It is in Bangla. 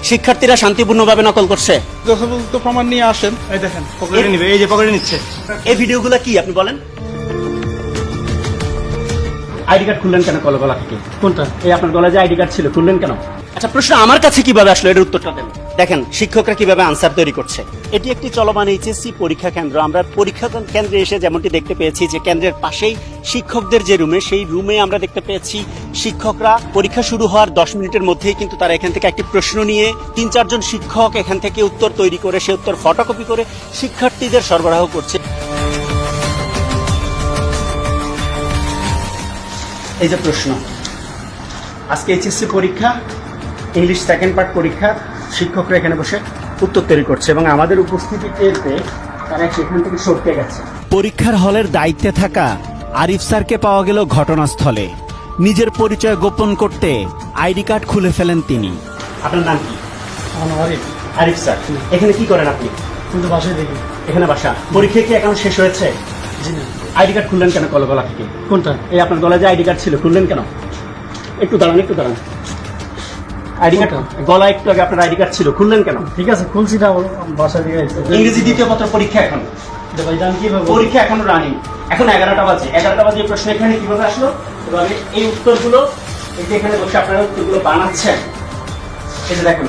শিক্ষার্থীরা শান্তিপূর্ণভাবে নকল করছে? যথাযথ প্রমাণ নিয়ে আসেন। এই দেখেন পকেটে নিবে, এই যে পকেটে নিচ্ছে। এই ভিডিওগুলো কি আপনি বলেন? আইডি কার্ড খুললেন কেন গলা থেকে? কোনটা? এই আপনার গলায় যে আইডি কার্ড ছিল, খুললেন কেন? আচ্ছা, প্রশ্ন আমার কাছে কিভাবে আসলো, এর উত্তরটা দেন। দেখেন শিক্ষকরা কিভাবে আনসার তৈরি করছে। এটি একটি চলমান এইচএসসি পরীক্ষা কেন্দ্র। আমরা পরীক্ষা কেন্দ্রে এসে যেমনটি দেখতে পেয়েছি যে কেন্দ্রের পাশেই শিক্ষকদের যে রুমে, সেই রুমে আমরা দেখতে পেয়েছি শিক্ষকরা পরীক্ষা শুরু হওয়ার 10 মিনিটের মধ্যেই কিন্তু তারা এখান থেকে একটি প্রশ্ন নিয়ে 3-4 জন শিক্ষক এখান থেকে উত্তর তৈরি করে, সে উত্তর ফটোকপি করে শিক্ষার্থীদের সরবরাহ করছে। এই যে প্রশ্ন, আজকে এইচএসসি পরীক্ষা, ইংলিশ সেকেন্ড পার্ট পরীক্ষা, শিক্ষকরা এখানে বসে উত্তর তৈরি করছে এবং আমাদের উপস্থিতি টের পেয়ে তারা সেখান থেকে সরতে গেছে। পরীক্ষার হলের দায়িত্বে থাকা আরিফ স্যারকে পাওয়া গেল ঘটনাস্থলে। নিজের পরিচয় গোপন করতে আইডি কার্ড খুলে ফেলেন তিনি। আপনার নাম কি? আরিফ স্যার, এখানে কি করেন আপনি? কিন্তু বাসায় দেখি। এখানে বাসা। পরীক্ষা কি এখন শেষ হয়েছে? জি না। আইডি কার্ড খুললেন কেন গলা থেকে? কোনটা? এই আপনার গলায় যে আইডি কার্ড ছিল, খুললেন কেন? একটু দাঁড়ান, একটু দাঁড়ান। আইডি কার্ড গলা, একটু আগে আপনার আইডি কার্ড ছিল, খুললেন কেন? ঠিক আছে, খুলছি না, বাসায় দিয়ে ইংরেজি দ্বিতীয় পত্র পরীক্ষা এখন, পরীক্ষা এখনো রানিং। এখন 11টা বাজে। 11টা বাজে প্রশ্ন এখানে কিভাবে আসলো? এভাবে এই উত্তরগুলো, এই যে এখানে বসে আপনারা উত্তরগুলো বানাচ্ছেন, এই যে দেখুন।